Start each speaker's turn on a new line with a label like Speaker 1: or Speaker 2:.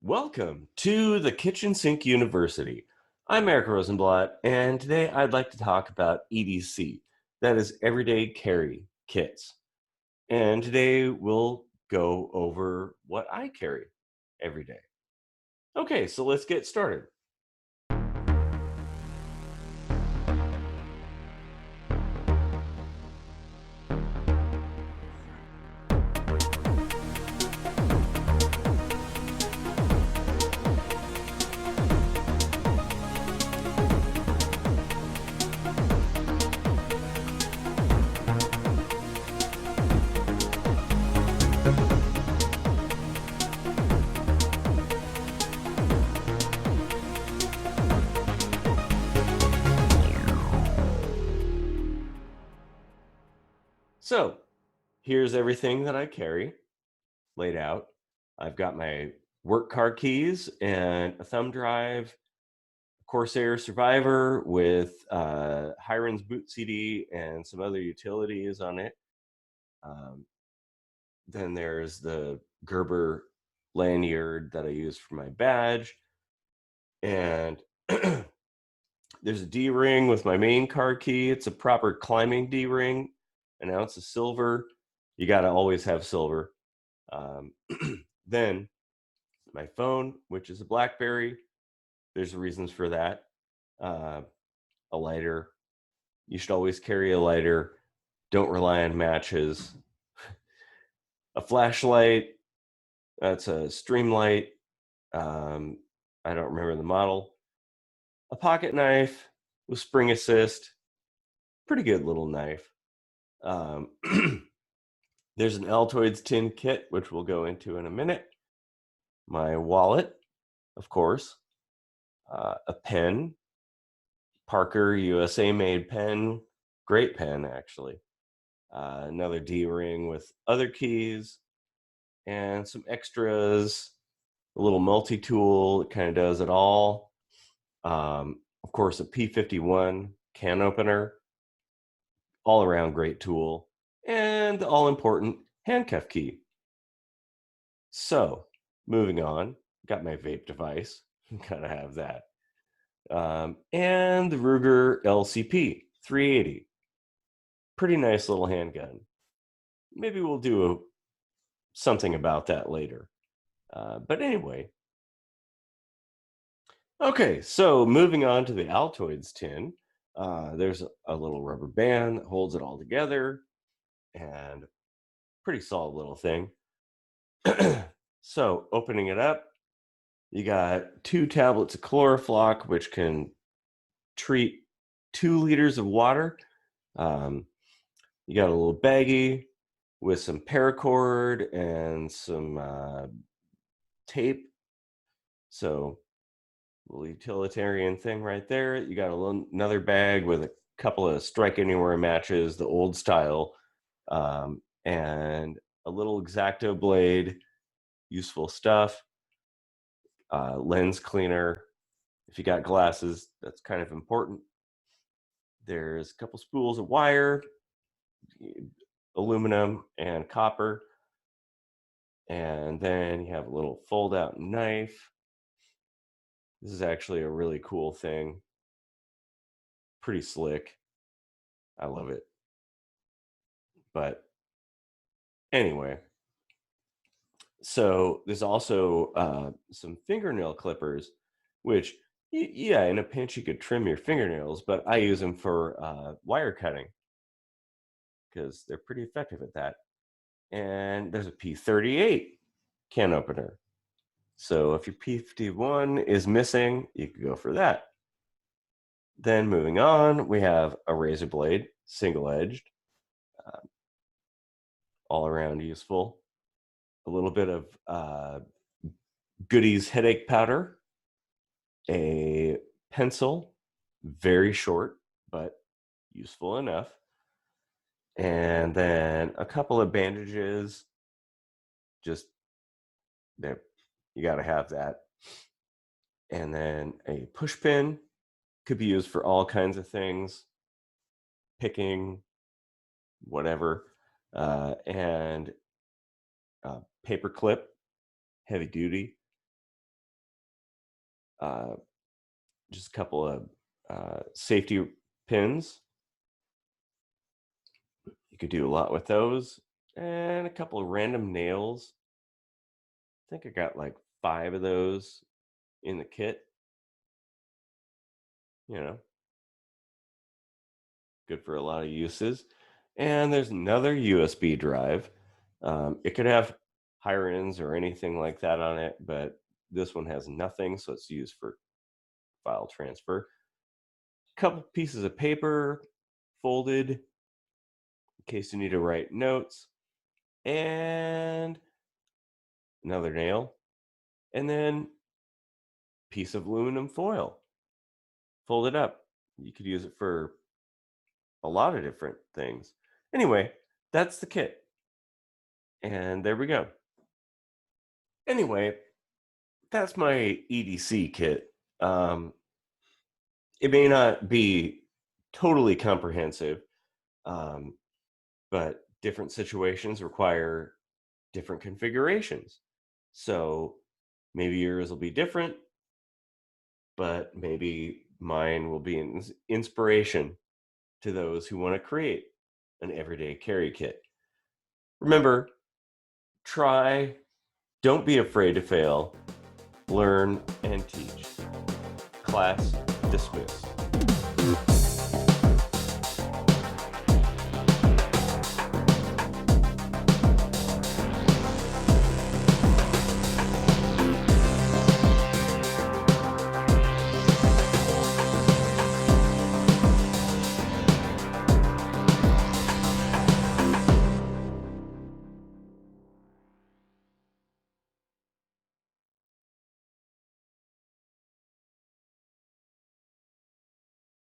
Speaker 1: Welcome to the Kitchen Sink University. I'm Eric Rosenblatt, and today I'd like to talk about EDC, that is Everyday Carry Kits. And today we'll go over what I carry every day. Okay, so let's get started. So, here's everything that I carry laid out. I've got my work car keys and a thumb drive, Corsair Survivor with Hiron's boot CD and some other utilities on it. Um, then there's the Gerber lanyard that I use for my badge. And there's a D ring with my main car key. It's a proper climbing D ring, an ounce of silver. You got to always have silver. Um, then my phone, which is a Blackberry. There's reasons for that. Uh, a lighter. You should always carry a lighter. Don't rely on matches. A flashlight. That's a Streamlight. Um, I don't remember the model. A pocket knife with spring assist. Pretty good little knife. Um, there's an Altoids Tin kit, which we'll go into in a minute. My wallet, of course. A pen. Parker USA made pen. Great pen, actually. Another D ring with other keys and some extras. A little multi tool. It kind of does it all. Of course, a P51 can opener, all around great tool, and the all important handcuff key. So, moving on, got my vape device, gotta have that. And the Ruger LCP 380, pretty nice little handgun. Maybe we'll do something about that later. But anyway, okay, so moving on to the Altoids tin. There's a little rubber band that holds it all together, and pretty solid little thing. So opening it up, you got 2 tablets of chloroplock, which can treat 2 liters of water. Um, you got a little baggie with some paracord and some tape. So little utilitarian thing right there. You got another bag with a couple of strike anywhere matches, the old style, and a little X-Acto blade, useful stuff. Lens cleaner. If you got glasses, that's kind of important. There's a couple spools of wire, aluminum and copper. And then you have a little fold out knife. This is actually a really cool thing. Pretty slick. I love it. But anyway, so there's also some fingernail clippers, which, yeah, in a pinch you could trim your fingernails, but I use them for wire cutting because they're pretty effective at that. And there's a P38 can opener. So if your P51 is missing, you could go for that. Then moving on, we have a razor blade, single-edged, uh, all around useful. A little bit of Goodies headache powder, a pencil, very short, but useful enough. And then a couple of bandages, just there, you got to have that. And then a push pin could be used for all kinds of things, picking, whatever. And paper clip, heavy duty. uh, just a couple of safety pins. You could do a lot with those, and a couple of random nails. I think I got like 5 of those in the kit. You know, good for a lot of uses. And there's another USB drive. It could have higher ends or anything like that on it, but this one has nothing, so it's used for file transfer. Couple pieces of paper folded in case you need to write notes, and another nail, and then piece of aluminum foil folded up. You could use it for a lot of different things. Anyway, that's the kit, and there we go. Anyway, that's my EDC kit. Um, it may not be totally comprehensive, um, but different situations require different configurations. So maybe yours will be different, but maybe mine will be an inspiration to those who want to create an everyday carry kit. Remember, try, don't be afraid to fail, learn, and teach. Class dismissed.